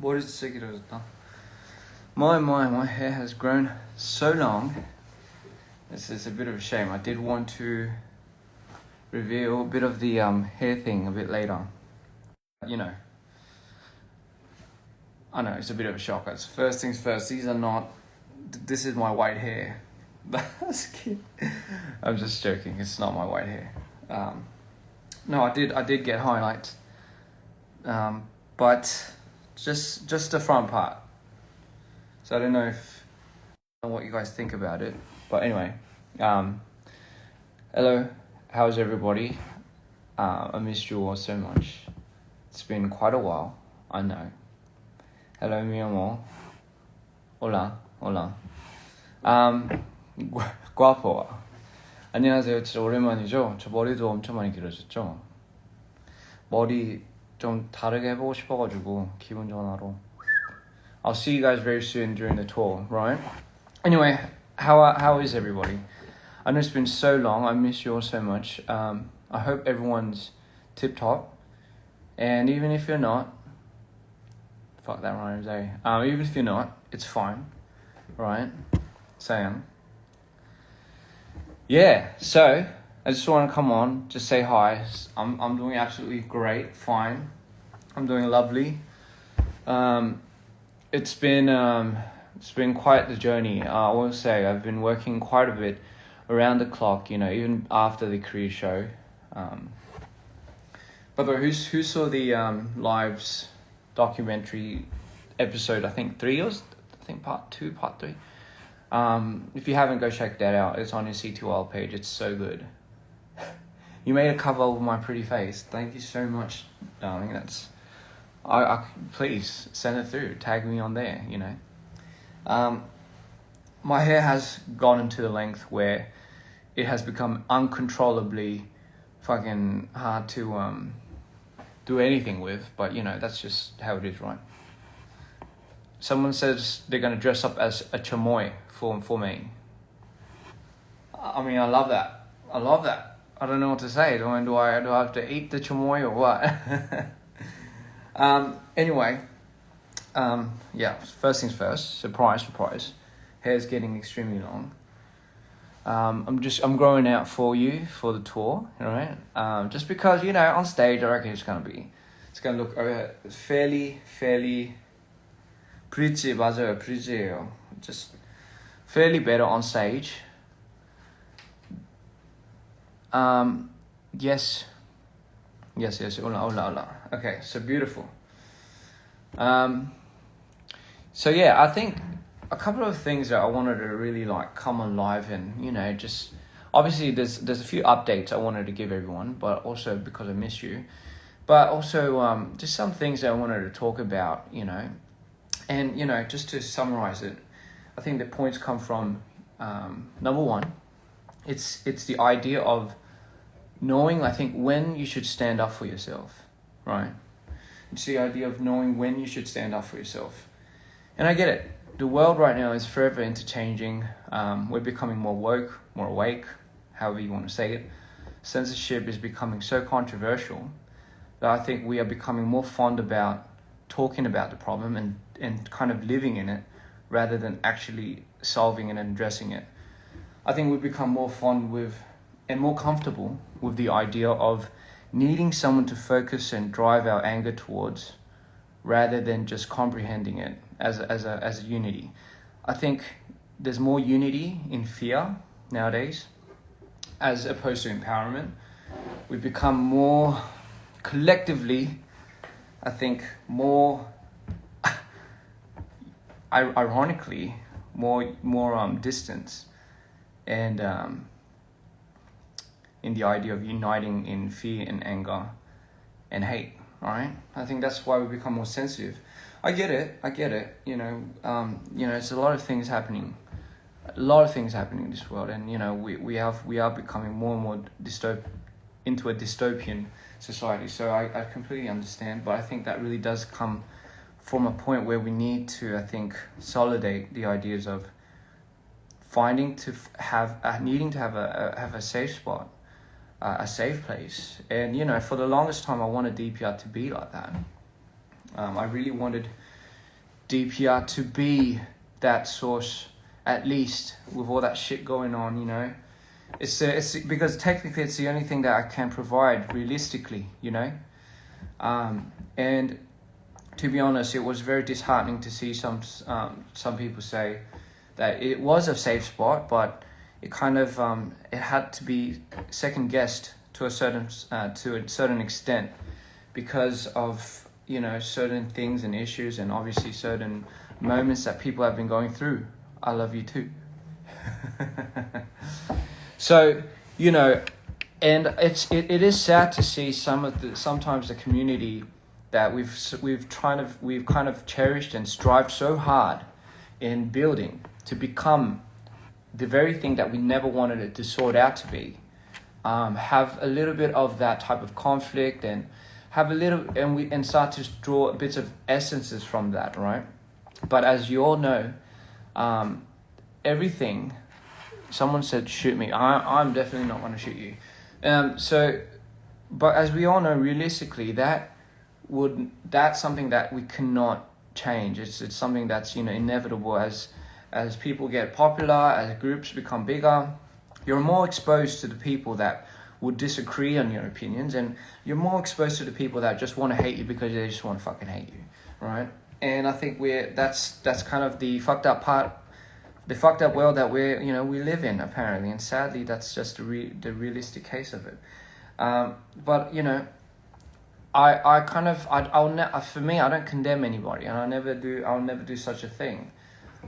머리 진짜 길어졌다. My hair has grown so long. This is a bit of a shame. I did want to reveal a bit of the hair thing a bit later. You know, I know it's a bit of a shock. It's first things first. These are not. This is my white hair. That's cute. I'm just joking. It's not my white hair. No, I did get highlights, but just the front part. So I don't know what you guys think about it. But anyway, hello, how's everybody? I missed you all so much. It's been quite a while, I know. Hello, mi amor. Hola. Guapo. 안녕하세요. 진짜 오랜만이죠? 저 머리도 엄청 많이 길어졌죠? 머리 좀 다르게 해보고 싶어가지고 기분 전화로. I'll see you guys very soon during the tour, right? Anyway, how is everybody? I know it's been so long. I miss you all so much. I hope everyone's tip-top. And even if you're not, fuck that rhymes, eh? Even if you're not, it's fine, right? Sayang. Yeah, so I just want to come on, just say hi. I'm doing absolutely great, fine. I'm doing lovely. It's been quite the journey. I will say I've been working quite a bit around the clock, you know, even after the career show. By the way, who saw the Lives documentary episode? I think 3 or part 2, part 3. If you haven't, go check that out. It's on your C2L page. It's so good. You made a cover of my pretty face. Thank you so much, darling. That's I please send it through. Tag me on there, you know. My hair has gotten to the length where it has become uncontrollably fucking hard to do anything with, but you know, that's just how it is, right? Someone says they're gonna dress up as a chamoy for me. I mean, I love that. I don't know what to say. Do I have to eat the chamoy or what? Anyway, yeah, first things first, surprise, hair's getting extremely long. I'm growing out for you for the tour, right? Just because, you know, on stage, I reckon it's gonna look fairly pretty, 맞아요, pretty예요. Just fairly better on stage. Yes, hola. Okay, so beautiful. So yeah, I think a couple of things that I wanted to really like come alive and, you know, just obviously there's a few updates I wanted to give everyone, but also because I miss you, but also just some things that I wanted to talk about, you know, and you know, just to summarize it, I think the points come from number one, it's the idea of knowing, I think, when you should stand up for yourself, right? It's the idea of knowing when you should stand up for yourself. And I get it. The world right now is forever interchanging. We're becoming more woke, more awake, however you want to say it. Censorship is becoming so controversial that I think we are becoming more fond about talking about the problem and kind of living in it rather than actually solving it and addressing it. I think we've become more fond with and more comfortable with the idea of needing someone to focus and drive our anger towards rather than just comprehending it as a unity. I think there's more unity in fear nowadays as opposed to empowerment. We've become more collectively, I think, more ironically more distance and in the idea of uniting in fear and anger and hate, right? I think that's why we become more sensitive. I get it, you know, it's a lot of things happening in this world, and you know, we are becoming more and more into a dystopian society, so I completely understand, but I think that really does come from a point where we need to, I think, consolidate the ideas of needing to have a safe spot, a safe place. And you know, for the longest time I wanted DPR to be like that. I really wanted DPR to be that source, at least with all that shit going on, you know. It's because technically it's the only thing that I can provide realistically, you know. And to be honest, it was very disheartening to see some people say that it was a safe spot, but it kind of it had to be second guessed to a certain extent because of, you know, certain things and issues and obviously certain moments that people have been going through. I love you too. So, you know, and it is sad to see sometimes the community that we've kind of cherished and strived so hard in building to become the very thing that we never wanted it to sort out to be, have a little bit of that type of conflict and have a little, and start to draw bits of essences from that, right? But as you all know, everything. Someone said, "Shoot me." I'm definitely not going to shoot you. But as we all know, realistically, that's something that we cannot change. It's something that's, you know, inevitable as people get popular, as groups become bigger. You're more exposed to the people that would disagree on your opinions, and you're more exposed to the people that just want to hate you because they just want to fucking hate you, right? And I think that's kind of the fucked up part, the fucked up world that we live in, apparently, and sadly that's just the realistic case of it. But you know, for me, I don't condemn anybody, and I'll never do such a thing.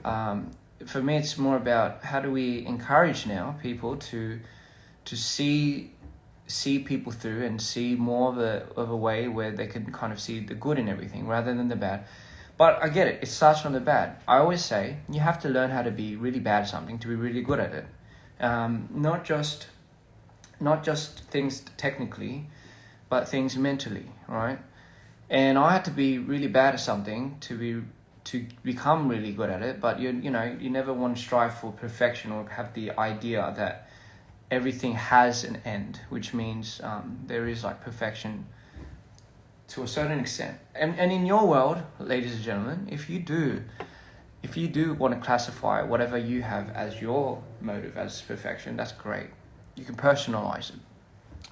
For me, it's more about how do we encourage now people to see people through and see more of a way where they can kind of see the good in everything rather than the bad. But I get it. It starts from the bad. I always say you have to learn how to be really bad at something to be really good at it. Not just things technically, but things mentally, right? And I had to be really bad at something to become really good at it. But you never want to strive for perfection or have the idea that everything has an end, which means there is like perfection to a certain extent. And in your world, ladies and gentlemen, if you do want to classify whatever you have as your motive as perfection, that's great. You can personalize it,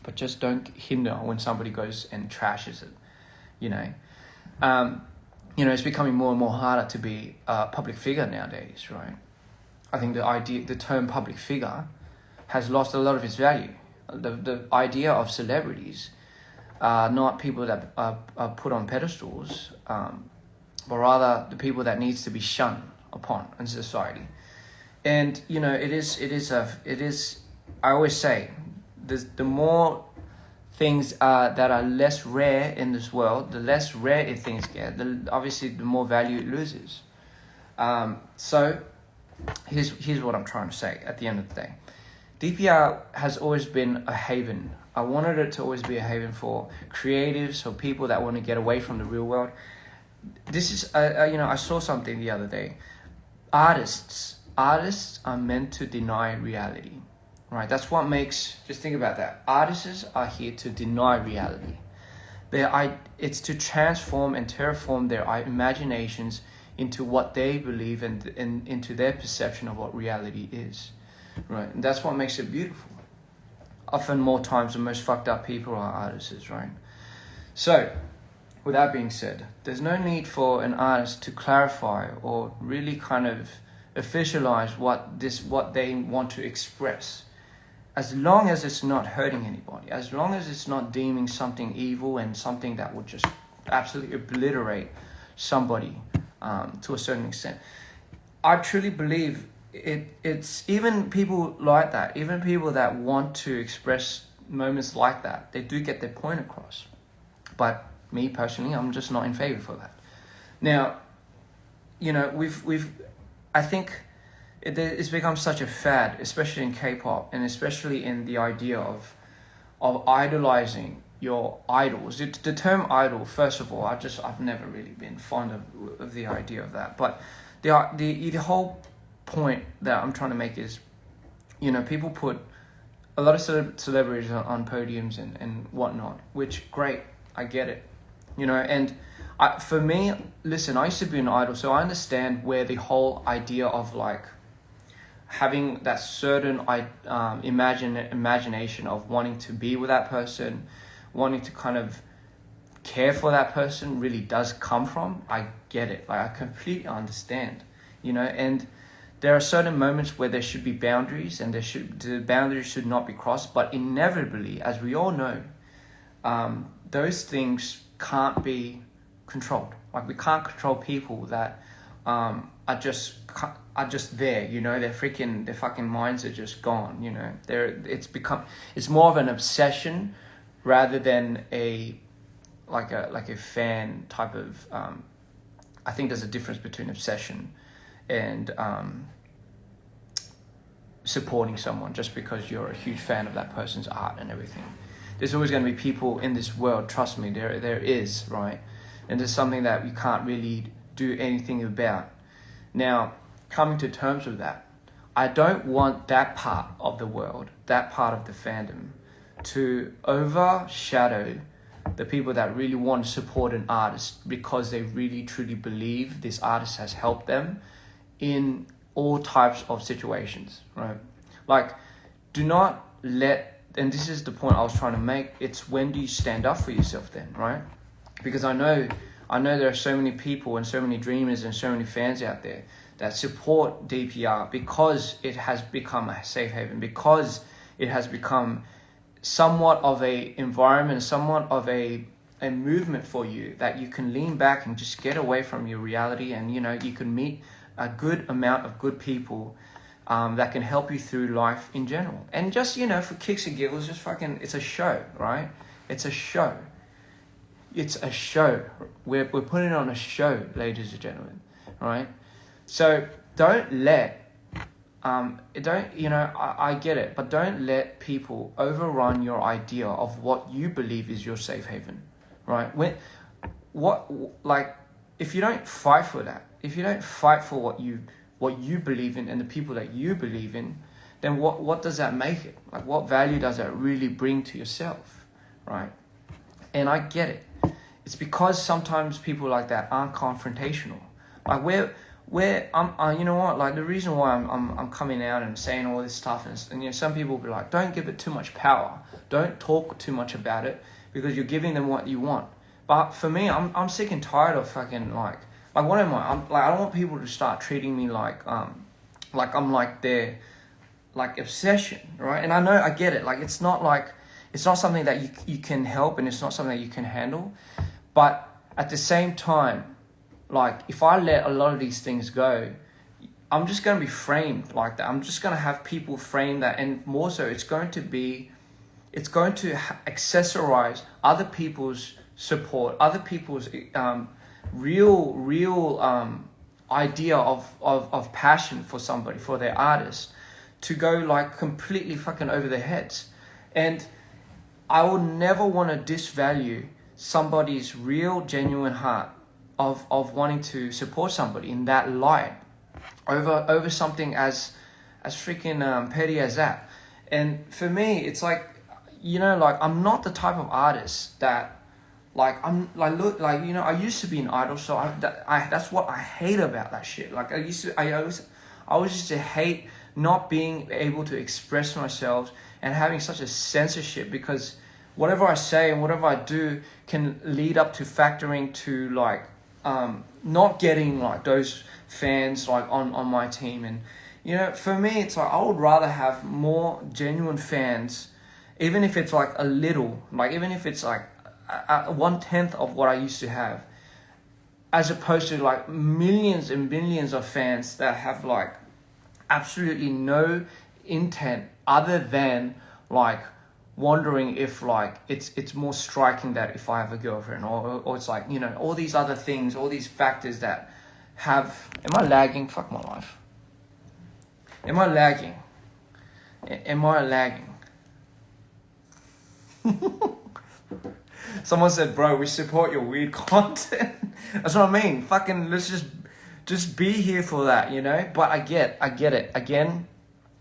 but just don't hinder when somebody goes and trashes it, you know. It's becoming more and more harder to be a public figure nowadays, right? I think the term public figure has lost a lot of its value. The idea of celebrities are not people that are put on pedestals, but rather the people that needs to be shunned upon in society. And you know, it is. I always say, the more things that are less rare in this world, the less rare things get. Obviously, the more value it loses. So, here's what I'm trying to say. At the end of the day, DPR has always been a haven. I wanted it to always be a haven for creatives, for people that want to get away from the real world. This is, I saw something the other day. Artists are meant to deny reality, right? That's what just think about that. Artists are here to deny reality. It's to transform and terraform their imaginations into what they believe and into their perception of what reality is, right? And that's what makes it beautiful. Often more times the most fucked up people are artists, right? So, with that being said, there's no need for an artist to clarify or really kind of officialize what they want to express. As long as it's not hurting anybody, as long as it's not deeming something evil and something that would just absolutely obliterate somebody to a certain extent. I truly believe it's even people like that, even people that want to express moments like that, they do get their point across. But me personally, I'm just not in favor for that. Now, you know, I think it's become such a fad, especially in K-pop, and especially in the idea of idolizing your idols. The term idol, first of all, I've never really been fond of the idea of that. But the whole point that I'm trying to make is, you know, people put a lot of celebrities on podiums and whatnot, which great, I get it. you know. And for me, listen, I used to be an idol, so I understand where the whole idea of like having that certain imagination of wanting to be with that person, wanting to kind of care for that person really does come from. I get it. Like, I completely understand, you know. And there are certain moments where there should be boundaries, and the boundaries should not be crossed. But inevitably, as we all know, those things can't be controlled. Like, we can't control people that are just there, you know. Their fucking minds are just gone, you know. It's more of an obsession rather than a fan type of. I think there's a difference between obsession and supporting someone just because you're a huge fan of that person's art and everything. There's always going to be people in this world, trust me, there is, right? And there's something that you can't really do anything about. Now, coming to terms with that, I don't want that part of the world, that part of the fandom, to overshadow the people that really want to support an artist because they really truly believe this artist has helped them in all types of situations, right? Like, do not let, and this is the point I was trying to make, it's when do you stand up for yourself then, right? Because I know there are so many people and so many dreamers and so many fans out there that support DPR because it has become a safe haven, because it has become somewhat of a environment, somewhat of a movement for you that you can lean back and just get away from your reality, and you know, you can meet a good amount of good people that can help you through life in general. And just, you know, for kicks and giggles, just fucking, it's a show, right? It's a show. It's a show. We're putting on a show, ladies and gentlemen, right? So don't let I get it, but don't let people overrun your idea of what you believe is your safe haven, right? If you don't fight for that, if you don't fight for what you believe in and the people that you believe in, then what does that make it? Like, what value does that really bring to yourself, right? And I get it. It's because sometimes people like that aren't confrontational. Like, you know what? Like, the reason why I'm coming out and saying all this stuff, and you know, some people will be like, don't give it too much power. Don't talk too much about it because you're giving them what you want. But for me, I'm sick and tired of fucking like what am I? I don't want people to start treating me like I'm like their like obsession, right? And I know, I get it. Like, it's not something that you can help, and it's not something that you can handle. But at the same time, like, if I let a lot of these things go, I'm just going to be framed like that. I'm just going to have people frame that, and more so, it's going to accessorize other people's support, other people's real idea of passion for somebody, for their artist, to go like completely fucking over their heads. And I would never want to disvalue somebody's real, genuine heart of wanting to support somebody in that light over something as freaking petty as that. And for me, it's like, you know, like, I'm not the type of artist that I used to be an idol, so that's what I hate about that shit. Like, I always used to hate not being able to express myself and having such a censorship, because whatever I say and whatever I do can lead up to factoring to like not getting like those fans like on my team. And you know, for me, it's like, I would rather have more genuine fans, even if it's like a little, like even if it's like 1/10 of what I used to have, as opposed to like millions and millions of fans that have like absolutely no intent other than like wondering if like it's more striking that if I have a girlfriend, or it's like, you know, all these other things, all these factors that have. Am I lagging? Fuck my life. Am I lagging? Am I lagging? Someone said, bro, we support your weird content. That's what I mean. Fucking, let's just be here for that, you know? But I get it. Again,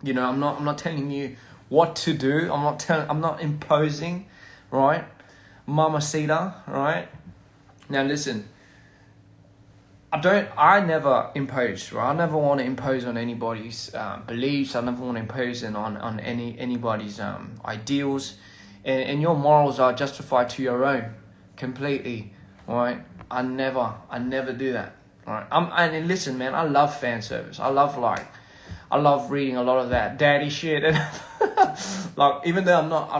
you know, I'm not telling you what to do. I'm not imposing, right? Mamacita, right? Now listen, I never impose, right? I never want to impose on anybody's beliefs. I never want to impose on anybody's ideals, and your morals are justified to your own, completely, right? I never do that, right? And listen, man, I love fan service. I love reading a lot of that daddy shit, and like, even though I'm not,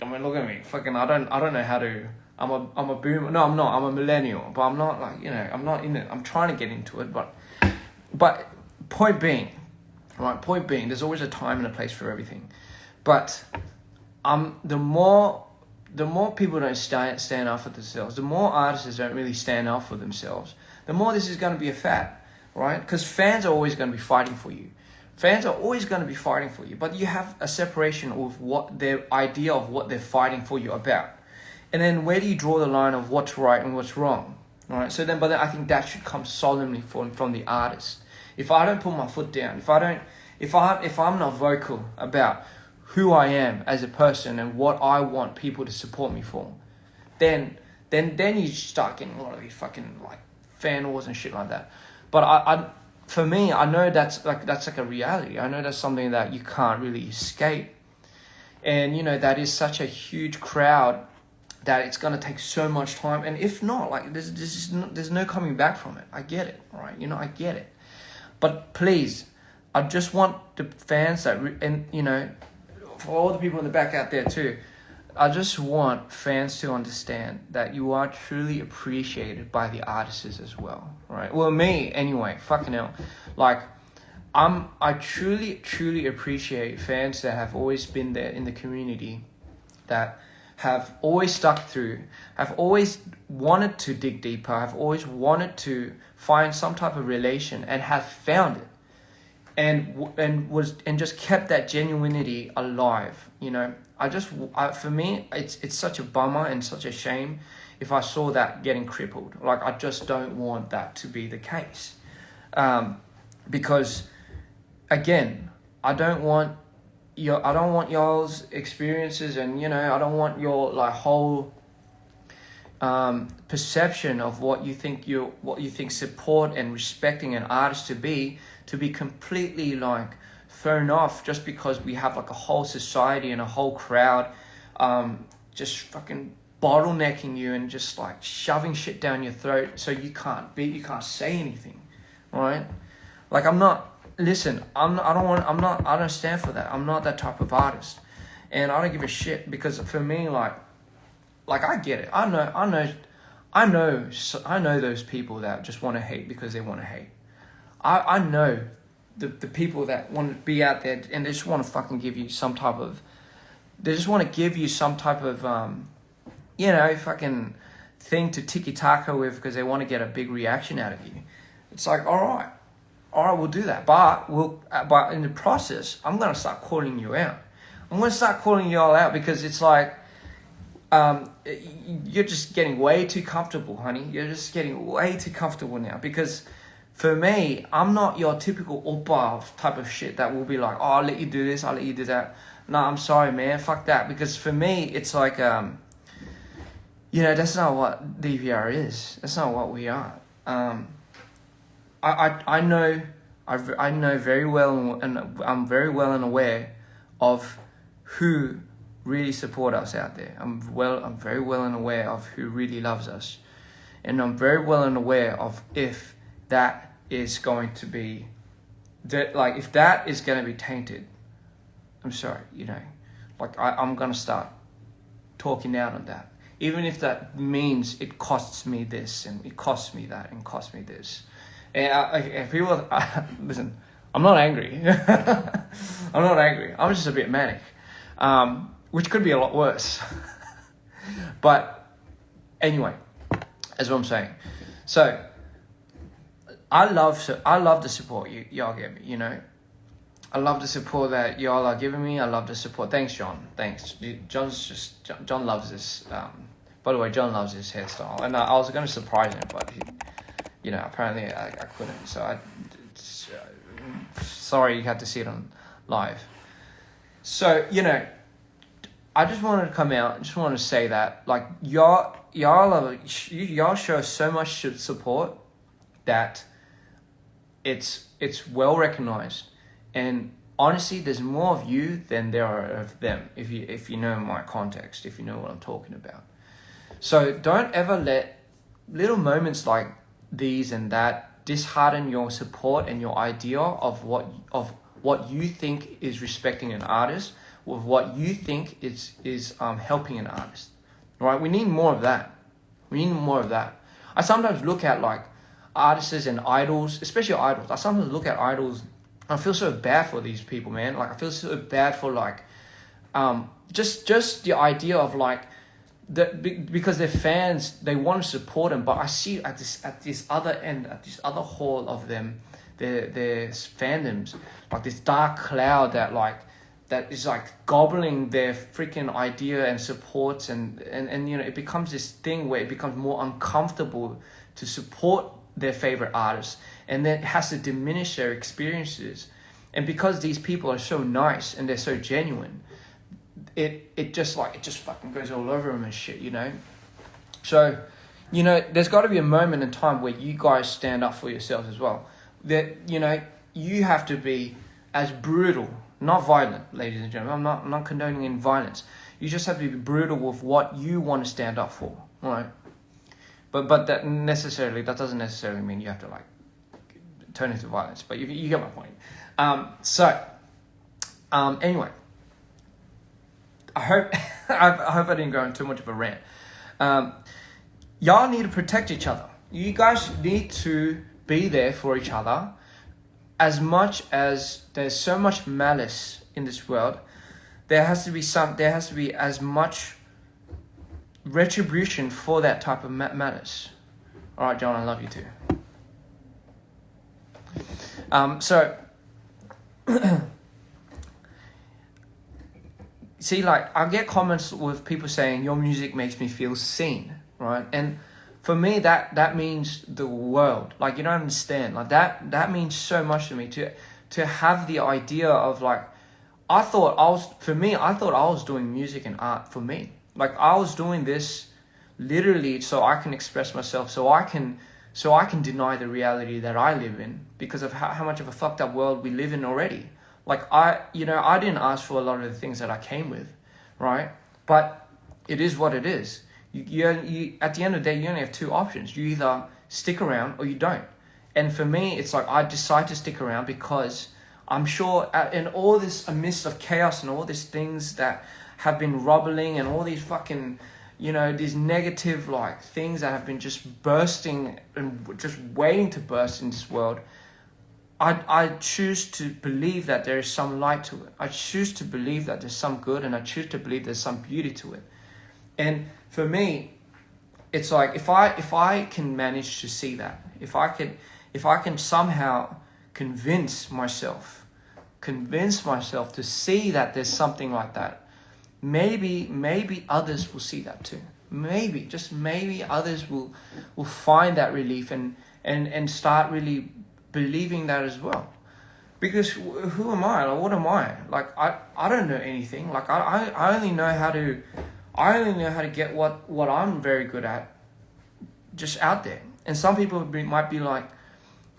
look at me, fucking, I don't know how to. I'm a boomer. No, I'm not. I'm a millennial, but I'm not, like, I'm not in it. I'm trying to get into it, but point being, right? Point being, there's always a time and a place for everything, but the more people don't stand up for themselves, the more artists don't really stand up for themselves, the more this is going to be a fad, right? Because fans are always going to be fighting for you. Fans are always going to be fighting for you, but you have a separation of what their idea of what they're fighting for you about. And then where do you draw the line of what's right and what's wrong? All right. But then I think that should come solemnly from the artist. If I don't put my foot down, if I'm not vocal about who I am as a person and what I want people to support me for, then you start getting a lot of these fucking, like, fan wars and shit like that. But for me, I know that's like a reality. I know that's something that you can't really escape. And that is such a huge crowd that it's going to take so much time, and if not, like, there's no coming back from it. I get it, right? I get it. But please, I just want the fans for all the people in the back out there too, I just want fans to understand that you are truly appreciated by the artists as well, right? Well, me anyway, fucking hell. Like, I truly appreciate fans that have always been there in the community, that have always stuck through, have always wanted to dig deeper, have always wanted to find some type of relation, and have found it, and just kept that genuinity alive. For me, it's such a bummer and such a shame if I saw that getting crippled. Like, I just don't want that to be the case, because again, I don't want y'all's experiences, and I don't want your, like, whole perception of what you think support and respecting an artist to be completely, like, thrown off just because we have, like, a whole society and a whole crowd just fucking bottlenecking you and just, like, shoving shit down your throat so you can't say anything, right? Like, I don't stand for that. I'm not that type of artist, and I don't give a shit, because for me, like I get it. I know those people that just want to hate because they want to hate. I know the people that want to be out there and they just want to fucking give you some type of, fucking thing to tiki-taka with, because they want to get a big reaction out of you. It's like, all right, we'll do that. But in the process, I'm going to start calling you out. I'm going to start calling you all out, because it's like, you're just getting way too comfortable, honey. You're just getting way too comfortable now. Because for me, I'm not your typical oppa type of shit that will be like, oh, I'll let you do this, I'll let you do that. No, I'm sorry, man. Fuck that. Because for me, it's like, that's not what DPR is. That's not what we are. I know very well, and I'm very well and aware of who really support us out there. I'm very well and aware of who really loves us, and I'm very well and aware of if that is going to be if that is going to be tainted. I'm sorry, I'm gonna start talking out on that, even if that means it costs me this and it costs me that and costs me this. And if people listen, I'm not angry. I'm not angry. I'm just a bit manic, which could be a lot worse. But anyway, that's what I'm saying. So I love the support y'all give me. I love the support that y'all are giving me. I love the support. Thanks, John. Thanks. John loves this. By the way, John loves his hairstyle, and I was going to surprise him, but he, apparently I couldn't. So sorry you had to see it on live. So I just wanted to come out. I just want to say that, like, y'all show so much support that it's well recognized, and honestly, there's more of you than there are of them. If you know my context, if you know what I'm talking about. So don't ever let little moments like these and that dishearten your support and your idea of what you think is respecting an artist, with what you think is helping an artist. Right? We need more of that. I sometimes look at like artists and idols, especially idols. I sometimes look at idols. I feel so bad for these people, man. Like I feel so bad for like, just the idea of like, because their fans, they want to support them, but I see at this other end, at this other hall of them, their fandoms, like this dark cloud that is like gobbling their freaking idea and supports, and you know, it becomes this thing where it becomes more uncomfortable to support their favorite artists, and then it has to diminish their experiences. And because these people are so nice and they're so genuine, it just fucking goes all over them and shit, you know. So, you know, there's got to be a moment in time where you guys stand up for yourselves as well. That, you know, you have to be as brutal, not violent, ladies and gentlemen. I'm not condoning any violence. You just have to be brutal with what you want to stand up for, right? But that doesn't necessarily mean you have to like turn into violence. But you get my point. Anyway, I hope I didn't go into too much of a rant. Y'all need to protect each other. You guys need to be there for each other. As much as there's so much malice in this world, there has to be as much retribution for that type of malice. All right, John, I love you too. So see, like, I get comments with people saying your music makes me feel seen, right? And for me, that means the world. Like, you don't understand. Like that means so much to me to have the idea of like, I thought I was doing music and art for me. Like I was doing this literally so I can express myself, so I can deny the reality that I live in because of how much of a fucked up world we live in already. Like I didn't ask for a lot of the things that I came with, right? But it is what it is. You at the end of the day, you only have two options. You either stick around or you don't. And for me, it's like I decide to stick around because I'm sure in all this amidst of chaos and all these things that have been rubbling and all these fucking, you know, these negative like things that have been just bursting and just waiting to burst in this world, I choose to believe that there is some light to it. I choose to believe that there's some good, and I choose to believe there's some beauty to it. And for me, it's like if I can manage to see that, if I can somehow convince myself to see that there's something like that, maybe others will see that too. Maybe, just maybe others will find that relief and start really believing that as well. Because who am I? Like, what am I? Like I don't know anything. Like I only know how to get what I'm very good at just out there. And some people might be like,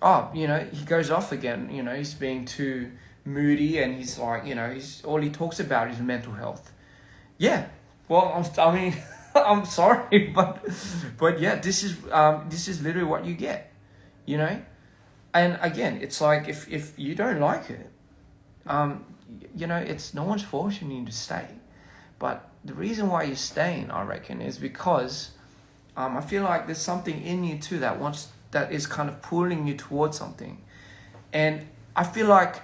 oh, you know, he goes off again, you know, he's being too moody and he's like, you know, all he talks about is mental health. Yeah, well, I mean, I'm sorry, but yeah, this is literally what you get, you know? And again, it's like, if you don't like it, you know, it's no one's forcing you to stay. But the reason why you're staying, I reckon, is because I feel like there's something in you too that is kind of pulling you towards something. And I feel like,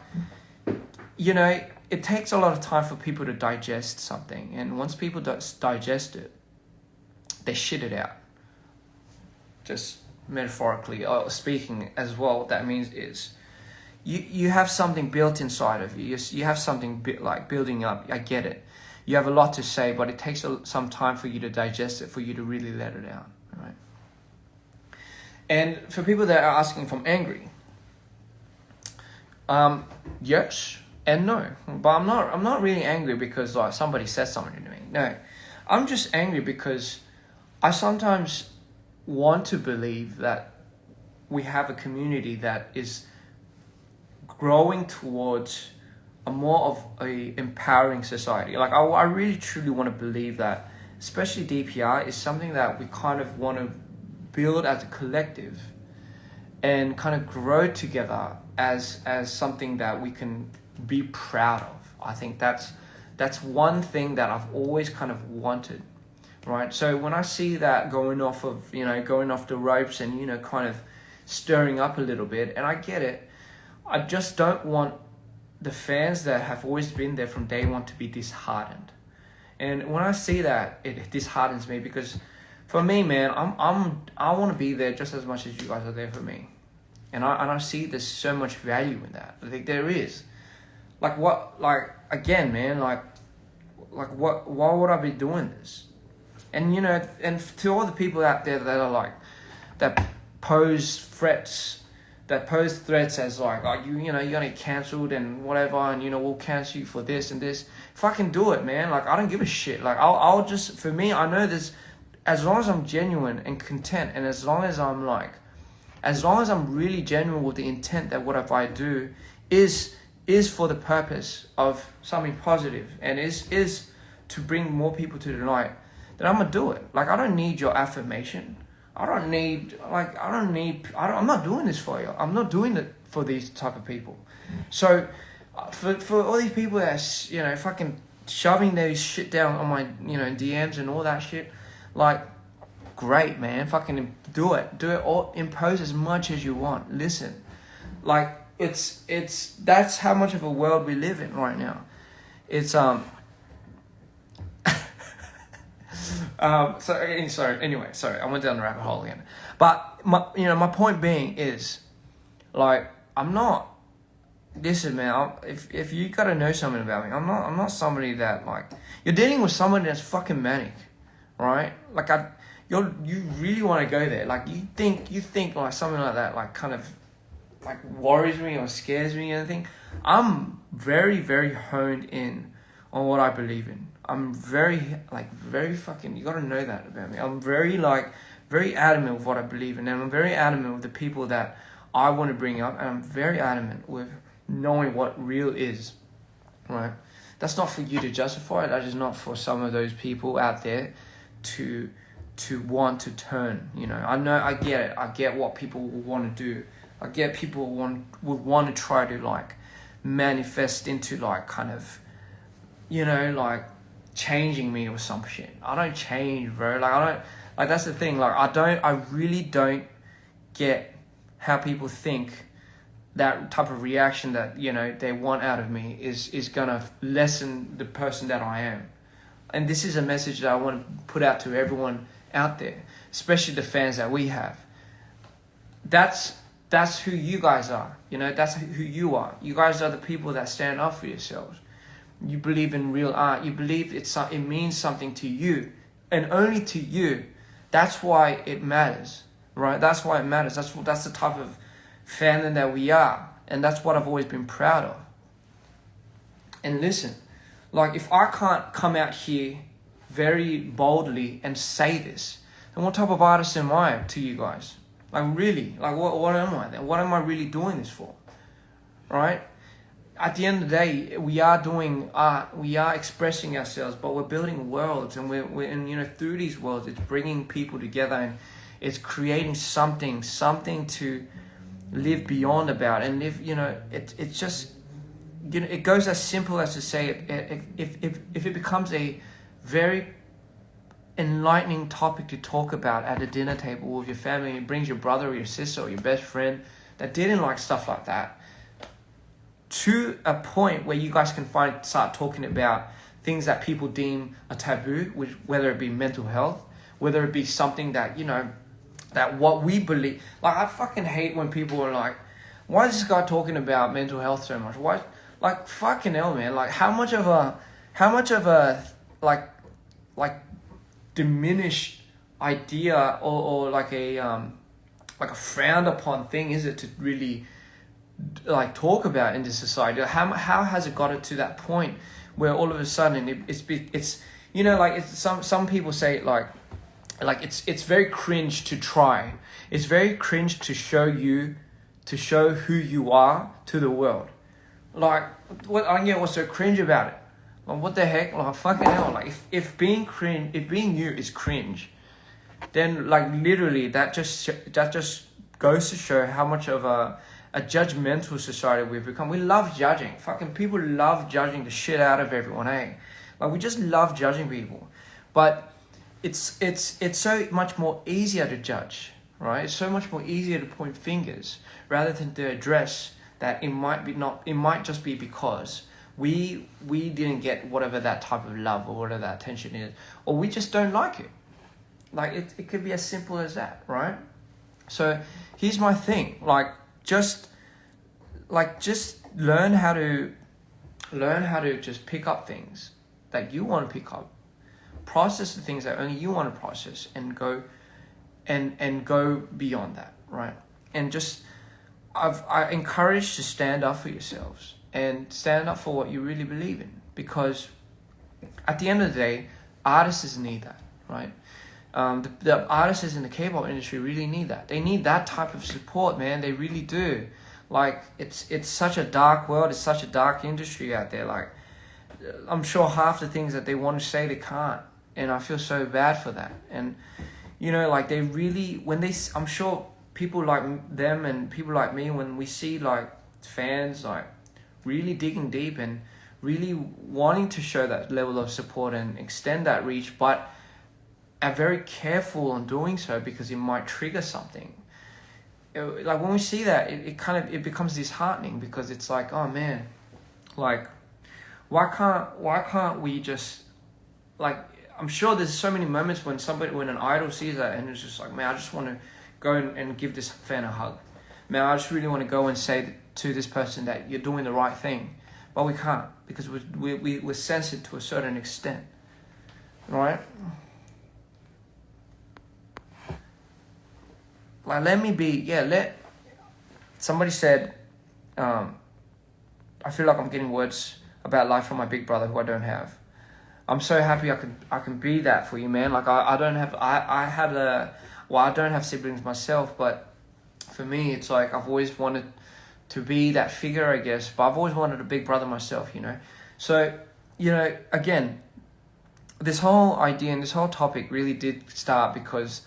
you know, it takes a lot of time for people to digest something. And once people digest it, they shit it out. Just metaphorically speaking as well, what that means is you have something built inside of you. You have something like building up. I get it. You have a lot to say, but it takes some time for you to digest it, for you to really let it out, right? And for people that are asking if I'm angry, yes and no. But I'm not really angry because like somebody said something to me. No, I'm just angry because I sometimes want to believe that we have a community that is growing towards a more of a empowering society. Like I really truly want to believe that, especially DPR is something that we kind of want to build as a collective and kind of grow together as something that we can be proud of. I think that's one thing that I've always kind of wanted, right? So when I see that going off the ropes and, kind of stirring up a little bit, and I get it, I just don't want the fans that have always been there from day one to be disheartened. And when I see that, it disheartens me, because for me, man, I want to be there just as much as you guys are there for me. And I see there's so much value in that. I think there is. Like again, man, why would I be doing this? And, and to all the people out there that are that pose threats as you're gonna get cancelled and whatever, and we'll cancel you for this and this. Fucking do it, man. I don't give a shit. I'll just, for me, I know this, as long as I'm genuine and content, and as long as I'm really genuine with the intent that whatever I do is for the purpose of something positive and is to bring more people to the light, then I'm gonna do it. I don't need your affirmation. I'm not doing this for you. I'm not doing it for these type of people. So for all these people that fucking shoving their shit down on my DMs and all that shit, great, man, fucking do it or impose as much as you want. Listen, it's that's how much of a world we live in right now. It's sorry, I went down the rabbit hole again. But my point being is, I'm not. Listen, man. If you gotta know something about me, I'm not somebody that you're dealing with somebody that's fucking manic, right? You really want to go there. You think something like that, kind of worries me or scares me or anything. I'm very, very honed in on what I believe in. I'm very fucking, you gotta know that about me. I'm very adamant with what I believe in, and I'm very adamant with the people that I want to bring up, and I'm very adamant with knowing what real is, right? That's not for you to justify it. That is not for some of those people out there to want to turn. I know, I get it. I get what people will want to do. I get people would want to try to manifest into kind of, changing me or some shit. I don't change, bro. That's the thing. I really don't get how people think that type of reaction that, they want out of me is gonna lessen the person that I am. And this is a message that I want to put out to everyone out there, especially the fans that we have. That's who you guys are. That's who you are. You guys are the people that stand up for yourselves. You believe in real art. You believe it means something to you, and only to you. That's why it matters, right? That's why it matters. That's the type of fandom that we are, and that's what I've always been proud of. And listen, if I can't come out here very boldly and say this, then what type of artist am I to you guys? Really? What am I then? What am I really doing this for? Right? At the end of the day, we are doing art, we are expressing ourselves, but we're building worlds, and we're through these worlds, it's bringing people together, and it's creating something to live beyond about, and live, it's just, it goes as simple as to say, if it becomes a very enlightening topic to talk about at a dinner table with your family, it brings your brother or your sister or your best friend that didn't like stuff like that, to a point where you guys can start talking about things that people deem a taboo, which, whether it be mental health, whether it be something that, that what we believe. I fucking hate when people are why is this guy talking about mental health so much? Why? Fucking hell, man. How much of a diminished idea or a frowned upon thing is it to really talk about in this society? How has it got it to that point where all of a sudden it's some people say like it's very cringe to try. It's very cringe to show who you are to the world. Like, what I don't get what's so cringe about it. Like, what the heck? Like, fucking hell. Like, if being you is cringe, then like literally that just goes to show how much of a judgmental society we've become. We love judging. Fucking people love judging the shit out of everyone, eh? Like, we just love judging people. But it's so much more easier to judge, right? It's so much more easier to point fingers rather than to address that it might just be because we didn't get whatever that type of love or whatever that attention is, or we just don't like it. Like, it could be as simple as that, right? So here's my thing. Just learn how to just pick up things that you want to pick up, process the things that only you want to process, and go beyond that, right? And just I encourage to stand up for yourselves and stand up for what you really believe in, because at the end of the day, artists need that, right? The artists in the K-pop industry really need that. They need that type of support, man. They really do. Like, it's such a dark world. It's such a dark industry out there. Like, I'm sure half the things that they want to say, they can't. And I feel so bad for that. And, you know, like, they really, I'm sure people like them and people like me, when we see, like, fans, like, really digging deep and really wanting to show that level of support and extend that reach, but are very careful on doing so because it might trigger something. Like, when we see that, it becomes disheartening, because it's like, oh man, like, why can't we just, like, I'm sure there's so many moments when an idol sees that and it's just like, man, I just want to go and give this fan a hug. Man, I just really want to go and say to this person that you're doing the right thing, but we can't, because we're censored to a certain extent, right? Like, somebody said, I feel like I'm getting words about life from my big brother who I don't have. I'm so happy I can be that for you, man. Like, I don't have siblings myself, but for me, it's like, I've always wanted to be that figure, I guess, but I've always wanted a big brother myself, you know? So, you know, again, this whole idea and this whole topic really did start because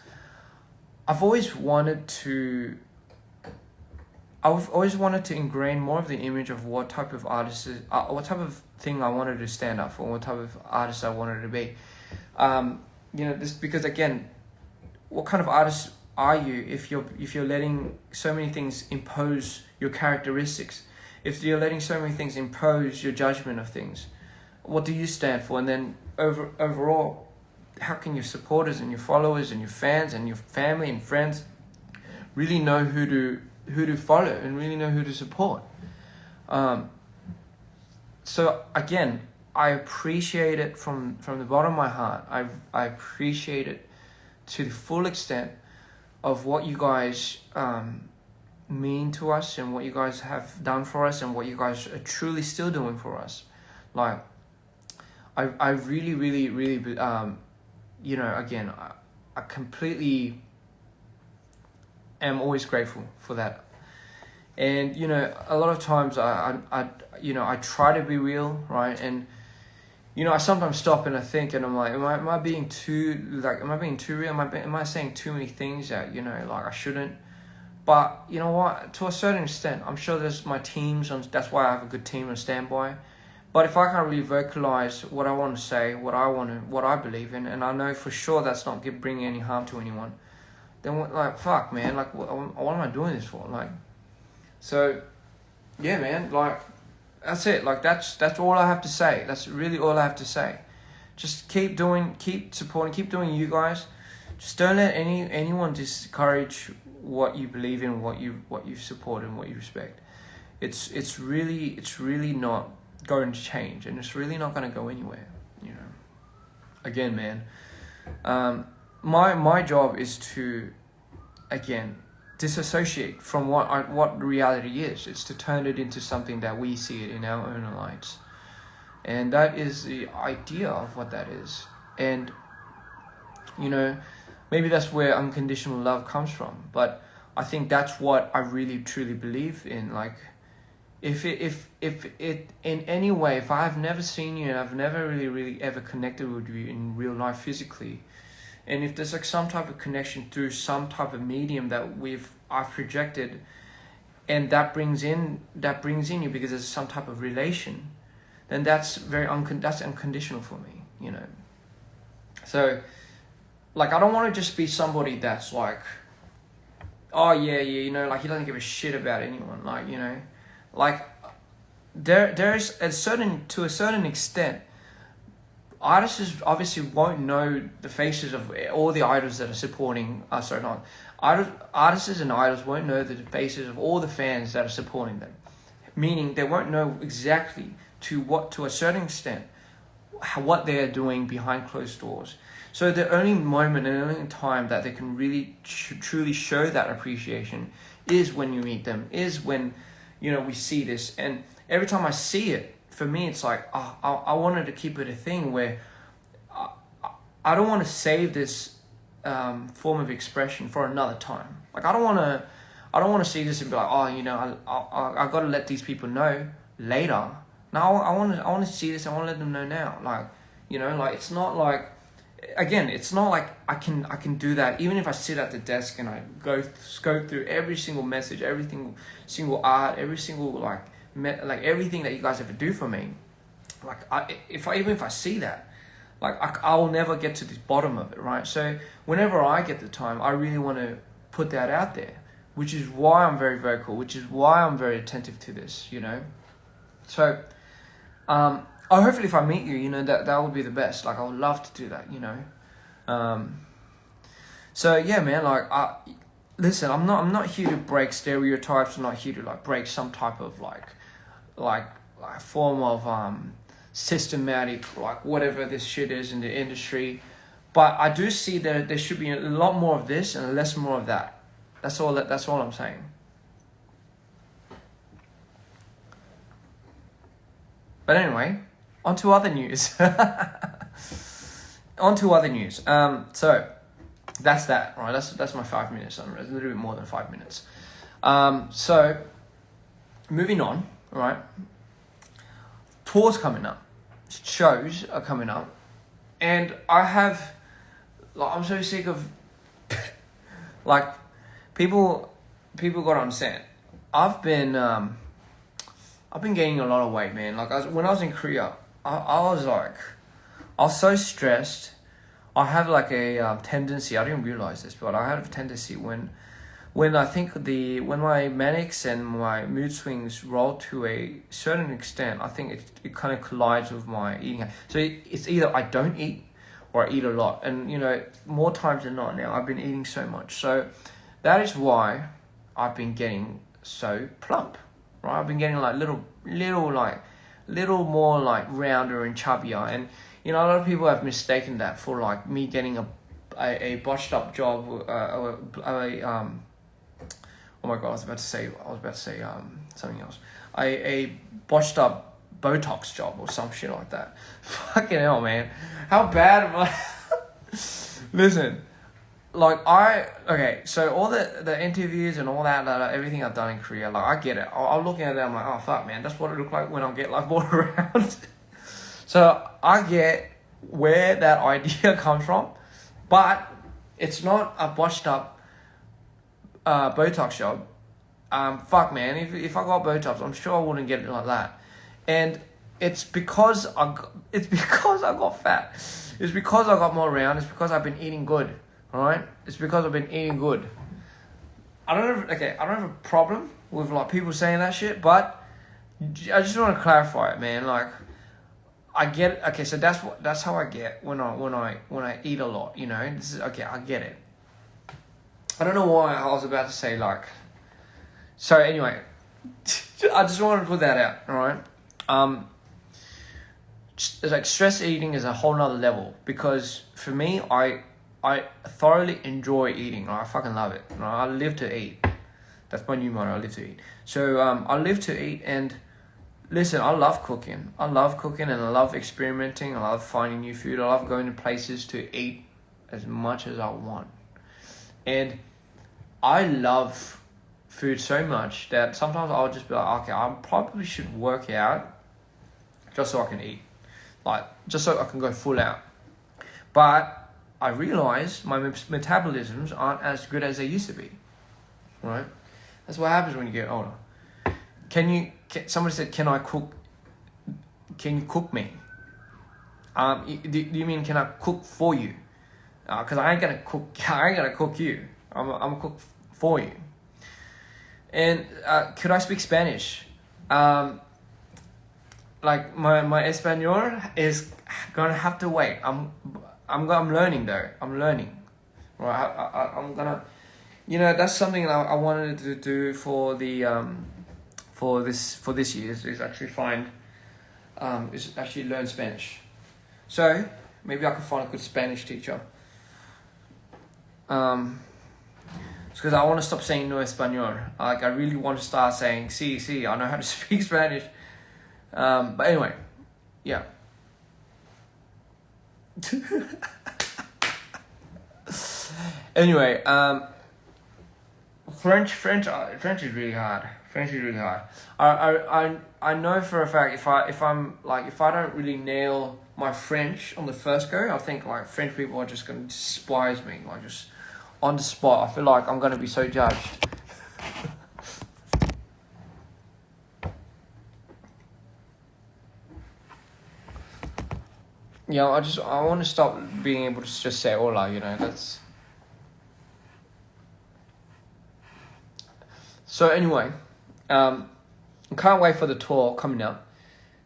I've always wanted to ingrain more of the image of what type of artist what type of thing I wanted to stand up for, what type of artist I wanted to be. You know, this, because again, what kind of artist are you if you're letting so many things impose your characteristics? If you're letting so many things impose your judgment of things, what do you stand for? And then overall, how can your supporters and your followers and your fans and your family and friends really know who to follow and really know who to support? So again, I appreciate it from the bottom of my heart. I appreciate it to the full extent of what you guys mean to us and what you guys have done for us and what you guys are truly still doing for us. Like, I really, really, really, you know, again, I completely am always grateful for that. And, you know, a lot of times I try to be real, right? And, you know, I sometimes stop and I think, and I'm like, am I being too real? Am I saying too many things that, you know, like, I shouldn't? But you know what? To a certain extent, I'm sure there's my teams, and that's why I have a good team on standby. But if I can't really vocalize what I want to say, what I believe in, and I know for sure that's not bringing any harm to anyone, then like, fuck, man, like, what am I doing this for? Like, so, yeah, man, like, that's it. Like, that's all I have to say. That's really all I have to say. Just keep supporting, keep doing you guys. Just don't let anyone discourage what you believe in, what you support and what you respect. It's really not going to change, and it's really not going to go anywhere, you know. Again, man, my job is to, again, disassociate from what reality is. It's to turn it into something that we see it in our own lights, and that is the idea of what that is. And, you know, maybe that's where unconditional love comes from. But I think that's what I really truly believe in. Like, if it in any way, if I've never seen you and I've never really ever connected with you in real life physically, and if there's like some type of connection through some type of medium that I've projected, and that brings in you because there's some type of relation, then that's that's unconditional for me, you know. So, like, I don't want to just be somebody that's like, oh yeah, you know, like he doesn't give a shit about anyone, like, you know, like there's to a certain extent, artists obviously won't know the faces of all the idols that are supporting us. Artists and idols won't know the faces of all the fans that are supporting them, meaning they won't know exactly to a certain extent what they are doing behind closed doors. So the only moment and only time that they can really truly show that appreciation is when you meet them, is when, you know, we see this. And every time I see it, for me, it's like, I wanted to keep it a thing where I don't want to save this form of expression for another time. Like, I don't want to see this and be like, oh, you know, I got to let these people know later. No, I want to see this. I want to let them know now. Like, you know, like, it's not like, again, it's not like I can do that even if I sit at the desk and I scope through every single message, every single art, every single like everything that you guys ever do for me. Like, even if I see that, like, I'll never get to the bottom of it, right? So whenever I get the time, I really want to put that out there, which is why I'm very vocal, which is why I'm very attentive to this, you know. So hopefully if I meet you, you know, that would be the best. Like, I would love to do that, you know. So yeah, man, like, listen, I'm not here to break stereotypes. I'm not here to like break some type of like form of systematic, like, whatever this shit is in the industry. But I do see that there should be a lot more of this and less more of that. That's all I'm saying. But anyway, on to other news. So that's that, right? That's my 5 minutes. It's a little bit more than 5 minutes. So moving on, right? Tours coming up, shows are coming up, and I'm so sick of like people gotta understand. I've been gaining a lot of weight, man. Like, when I was in Korea, I was so stressed. I have like a tendency. I didn't realize this, but I have a tendency when I think when my manics and my mood swings roll to a certain extent, I think it kind of collides with my eating. So it's either I don't eat or I eat a lot, and you know, more times than not now I've been eating so much. So that is why I've been getting so plump. Right, I've been getting like little more like rounder and chubbier, and you know, a lot of people have mistaken that for like me getting a botched up job. Oh my god, I was about to say something else. A botched up Botox job or some shit like that. Fucking hell, man, how bad am I? Listen. Like, so all the interviews and all that everything I've done in Korea, like, I get it. I'm looking at it, I'm like, oh fuck, man, that's what it look like when I get like walked around. So I get where that idea comes from, but it's not a botched up Botox job. Fuck, man, if I got Botox, I'm sure I wouldn't get it like that. And it's because I got fat. It's because I got more round. It's because I've been eating good. Alright? It's because I've been eating good. I don't have a problem with like people saying that shit, but I just want to clarify it, man. Like, I get it. Okay, so that's how I get when I eat a lot, you know. This is okay, I get it. I don't know why I was about to say like, so anyway, I just wanted to put that out, alright? Like, stress eating is a whole nother level, because for me, I thoroughly enjoy eating. Right? I fucking love it. Right? I live to eat. That's my new motto. I live to eat. So I live to eat, and listen, I love cooking. And I love experimenting. I love finding new food. I love going to places to eat as much as I want. And I love food so much that sometimes I'll just be like, okay, I probably should work out just so I can eat. Like, just so I can go full out. But I realize my metabolisms aren't as good as they used to be. Right? That's what happens when you get older. Somebody said, can you cook me? Do you mean, can I cook for you? Because I ain't gonna cook you. I'm gonna cook for you. And could I speak Spanish? Like my Espanol is gonna have to wait. I'm learning though. I'm learning. Right. I'm gonna. That's something that I wanted to do for the for this year is actually actually learn Spanish. So maybe I could find a good Spanish teacher. It's because I want to stop saying no español. Like, I really want to start saying sí. I know how to speak Spanish. But anyway, yeah. Anyway, French is really hard. I know for a fact if I don't really nail my French on the first go, I think like French people are just gonna despise me, like just on the spot. I feel like I'm gonna be so judged. Yeah, I want to stop being able to just say hola. That's. So anyway, I can't wait for the tour coming up.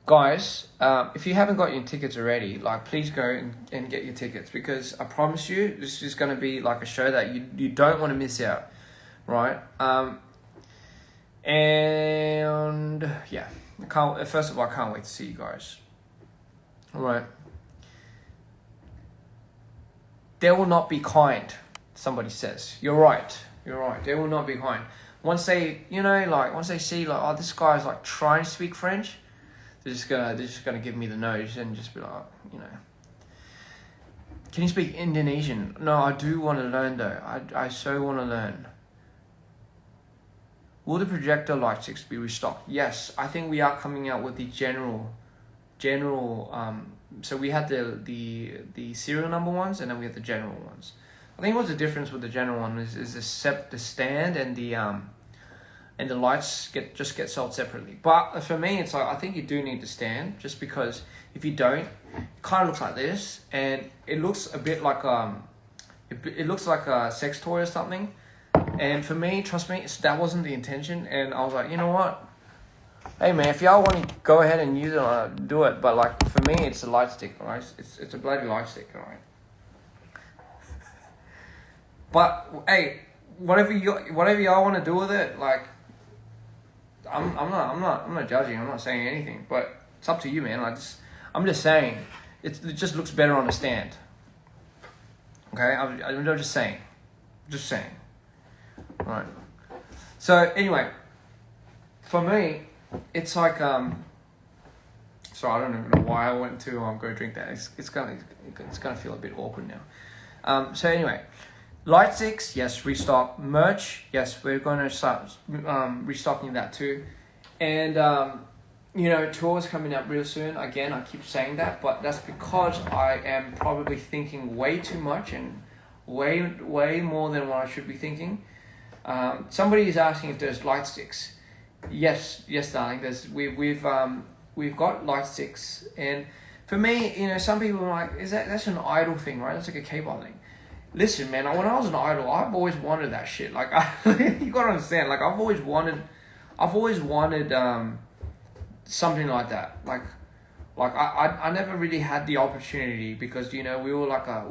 Guys, if you haven't got your tickets already, like, please go and get your tickets, because I promise you, this is going to be like a show that you don't want to miss out, right? And yeah, first of all, I can't wait to see you guys. All right. They will not be kind, somebody says. You're right. They will not be kind. Once they, once they see, like, oh, this guy's, like, trying to speak French, they're just gonna give me the nose and just be like, Can you speak Indonesian? No, I do want to learn, though. I so want to learn. Will the projector light sticks be restocked? Yes, I think we are coming out with the general, so we had the serial number ones, and then we have the general ones. I think what's the difference with the general one is the stand and the lights get sold separately. But for me, it's like, I think you do need the stand, just because if you don't, it kind of looks like this, and it looks a bit like it looks like a sex toy or something. And for me, trust me, that wasn't the intention. And I was like, you know what? Hey man, if y'all want to go ahead and use it, do it. But like, for me, it's a light stick, alright? It's a bloody light stick, alright? But hey, whatever y'all want to do with it, like, I'm not judging. I'm not saying anything. But it's up to you, man. I'm just saying, it just looks better on a stand. Okay, I'm just saying. Right. So anyway, for me, it's like sorry, I don't even know why I went to go drink that. It's gonna feel a bit awkward now. So anyway, light sticks, yes, restock. Merch, yes, we're gonna start restocking that too. And tours coming up real soon. Again, I keep saying that, but that's because I am probably thinking way too much and way more than what I should be thinking. Somebody is asking if there's light sticks. Yes, darling. We've got light sticks, and for me, some people are like, that's an idol thing, right? That's like a K-pop thing. Listen, man, when I was an idol, I've always wanted that shit. Like, you gotta understand. Like, I've always wanted something like that. Like I never really had the opportunity, because we were like a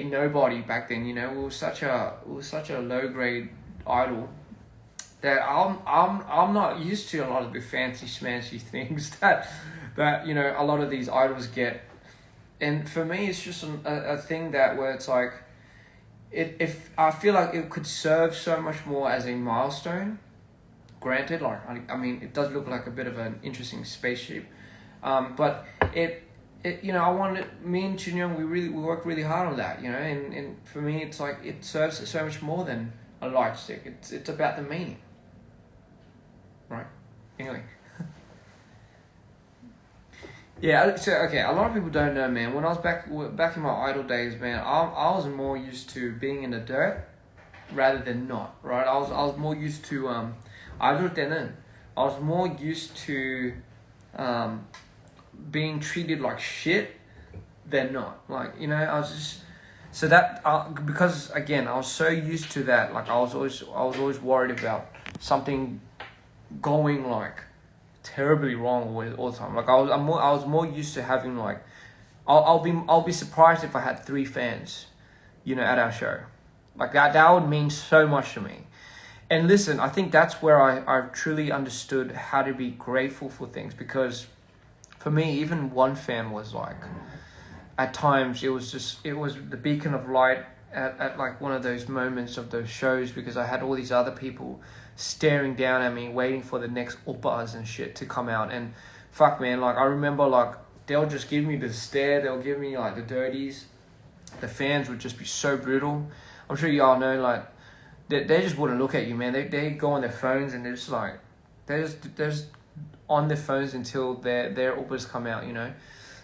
nobody back then. We were such a low grade idol that I'm not used to a lot of the fancy schmancy things that a lot of these idols get. And for me, it's just a thing where it's like, if I feel like it could serve so much more as a milestone. Granted, like, I mean, it does look like a bit of an interesting spaceship, but I wanted me and Chin Young. We worked really hard on that, and for me, it's like it serves so much more than a light stick. It's about the meaning, right? Anyway. Yeah, so okay, a lot of people don't know, man. When I was back in my idle days, man, I was more used to being in the dirt rather than not, right? I was more used to idle 때는 I was more used to being treated like shit than not. Like, I was just so that because again, I was so used to that. Like, I was always worried about something going like terribly wrong all the time. Like, I was more used to having like, I'll be surprised if I had 3 fans, at our show. Like, that would mean so much to me. And listen, I think that's where I truly understood how to be grateful for things, because for me, even 1 fan was like, at times it was the beacon of light at like one of those moments of those shows, because I had all these other people staring down at me, waiting for the next oppas and shit to come out. And fuck, man, like, I remember, like, they'll just give me the stare, they'll give me like the dirties. The fans would just be so brutal. I'm sure y'all know, like, they just wouldn't look at you, man. They go on their phones and they're just like, they're just on their phones until their oppas come out,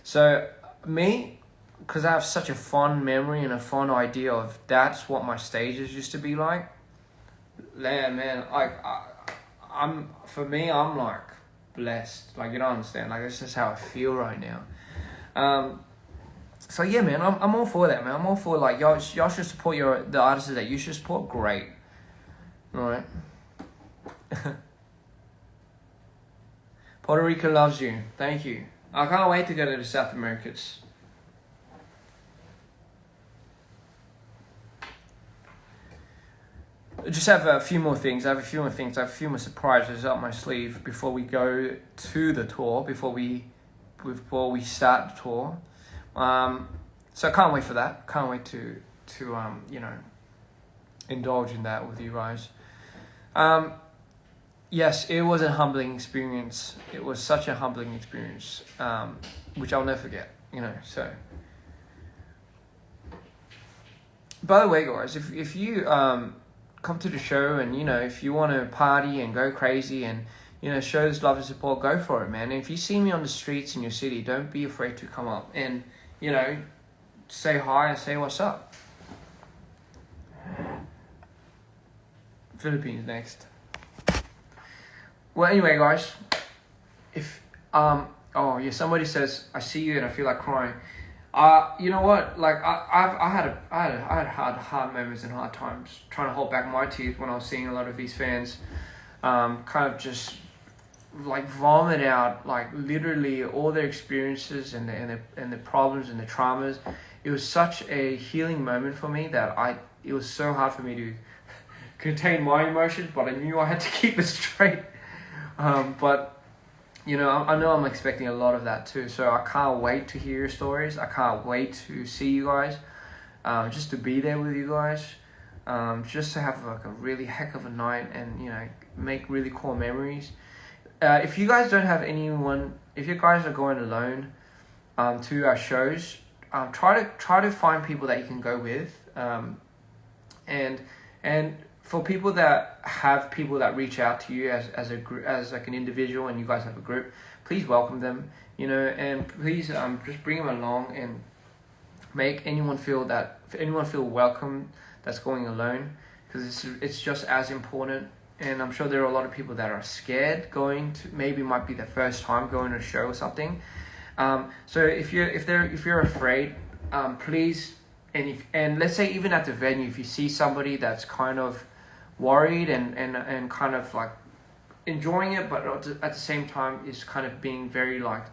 So me, because I have such a fond memory and a fond idea of that's what my stages used to be like. Man, I'm like blessed. Like, you don't understand. Like, it's just how I feel right now. So yeah, man, I'm all for that, man. I'm all for, like, y'all should support the artists that you should support. Great, all right. Puerto Rico loves you. Thank you. I can't wait to go to the South Americas. I just have a few more things. I have a few more surprises up my sleeve before we go to the tour, before we start the tour. So I can't wait for that. Can't wait to indulge in that with you guys. Yes, it was a humbling experience. It was such a humbling experience, which I'll never forget. So. By the way, guys, if you come to the show and if you want to party and go crazy and show this love and support, go for it, man. And if you see me on the streets in your city, don't be afraid to come up and say hi and say what's up. Philippines next. Well, anyway, guys, if somebody says I see you and I feel like crying. You know what? Like, I had hard moments and hard times trying to hold back my tears when I was seeing a lot of these fans, kind of just like vomit out like literally all their experiences and the problems and the traumas. It was such a healing moment for me that it was so hard for me to contain my emotions, but I knew I had to keep it straight. But I know I'm expecting a lot of that too, so I can't wait to hear your stories. I can't wait to see you guys, just to be there with you guys, just to have like a really heck of a night and make really cool memories. If you guys don't have anyone, if you guys are going alone to our shows, try to find people that you can go with, and for people that have people that reach out to you as a group, as like an individual, and you guys have a group, please welcome them, and please just bring them along and make anyone feel welcome that's going alone, because it's just as important. And I'm sure there are a lot of people that are scared going to, maybe might be their first time going to a show or something. So if you're afraid, please, and let's say even at the venue, if you see somebody that's kind of worried and kind of like enjoying it, but at the same time is kind of being very like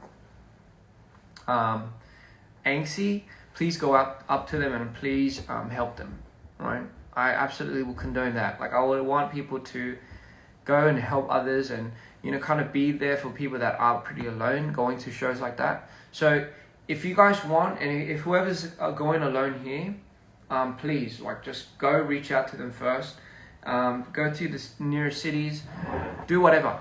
angsty, please go up to them and please help them, right? I absolutely will condone that. Like, I would want people to go and help others and kind of be there for people that are pretty alone going to shows like that. So if you guys want, and if whoever's going alone here, please, like, just go reach out to them first. Go to the nearest cities, do whatever,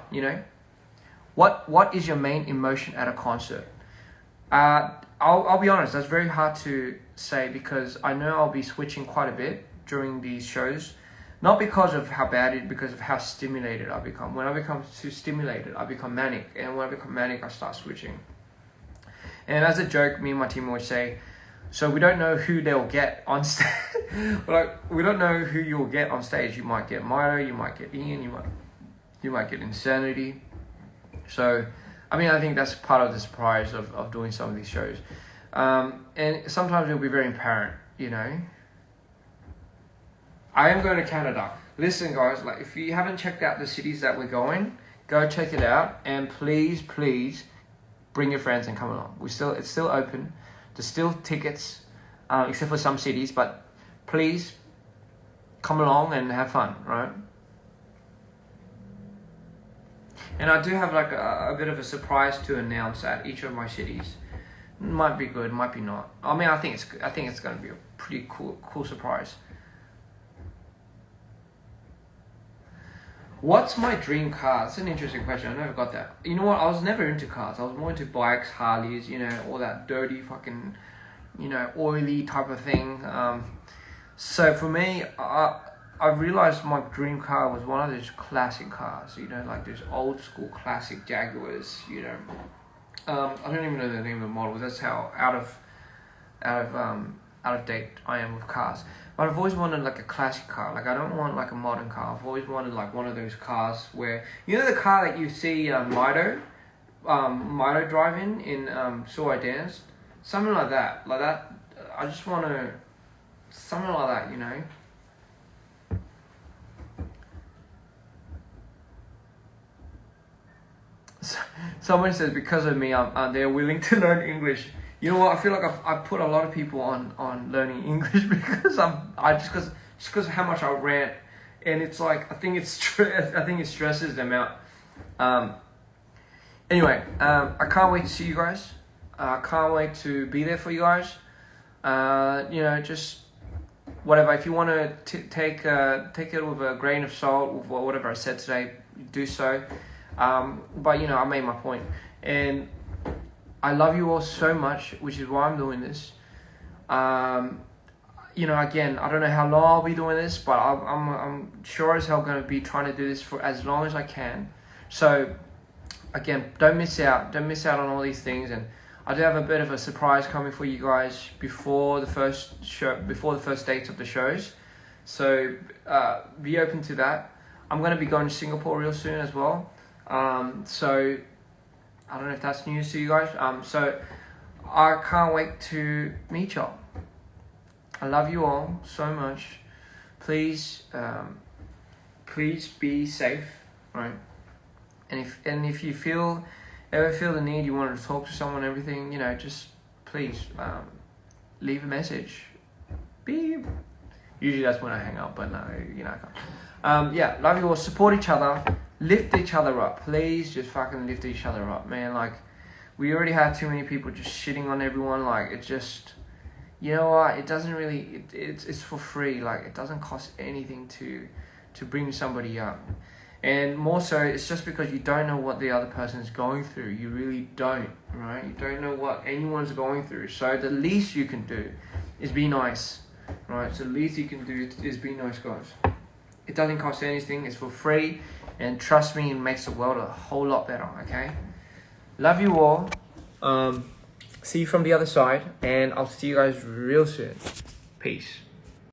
What is your main emotion at a concert? I'll be honest, that's very hard to say because I know I'll be switching quite a bit during these shows. Not because of how bad it, because of how stimulated I become. When I become too stimulated, I become manic. And when I become manic, I start switching. And as a joke, me and my team always say, so we don't know who they'll get on stage. Like, we don't know who you'll get on stage. You might get Milo, you might get Ian, you might get Insanity. So, I mean, I think that's part of the surprise of doing some of these shows. And sometimes it'll be very apparent, you know. I am going to Canada. Listen, guys, like if you haven't checked out the cities that we're going, go check it out. And please, please, bring your friends and come along. It's still open. There's still tickets, except for some cities. But please, come along and have fun, right? And I do have like a bit of a surprise to announce at each of my cities. Might be good, might be not. I mean, I think it's going to be a pretty cool surprise. What's my dream car? That's an interesting question. I never got that. You know what? I was never into cars. I was more into bikes, Harleys, you know, all that dirty fucking, you know, oily type of thing. So for me, I realized my dream car was one of those classic cars, you know, like those old school classic Jaguars, you know. I don't even know the name of the model. That's how out of date I am with cars. But I've always wanted like a classic car. Like I don't want like a modern car. I've always wanted like one of those cars where, you know, the car that you see Mido drive in So I Danced, something like that. Like that. I just want to something like that, you know. Someone says because of me, they're willing to learn English. You know what? I feel like I've put a lot of people on learning English because just because of how much I rant, and it's like I think it stresses them out. Anyway, I can't wait to see you guys. I can't wait to be there for you guys. You know, just whatever. If you want to take it with a grain of salt with whatever I said today, do so. But you know, I made my point, and I love you all so much, which is why I'm doing this. You know, again, I don't know how long I'll be doing this, but I'm sure as hell going to be trying to do this for as long as I can. So, again, don't miss out on all these things, and I do have a bit of a surprise coming for you guys before the first dates of the shows. So, be open to that. I'm going to be going to Singapore real soon as well. So I don't know if that's news to you guys. So I can't wait to meet y'all. I love you all so much. Please be safe, right? And if you ever feel the need, you want to talk to someone, everything, you know, just please leave a message. Beep. Usually that's when I hang up, but no, you know, I can't. Yeah, love you all. Support each other. Lift each other up. Please just fucking lift each other up, man. Like, we already have too many people just shitting on everyone. Like, it just, you know what? It doesn't really, it's for free. Like, it doesn't cost anything to bring somebody up. And more so, it's just because you don't know what the other person is going through. You really don't, right? You don't know what anyone's going through. So the least you can do is be nice, right? So the least you can do is be nice, guys. It doesn't cost anything. It's for free. And trust me, it makes the world a whole lot better, okay? Love you all. See you from the other side. And I'll see you guys real soon. Peace.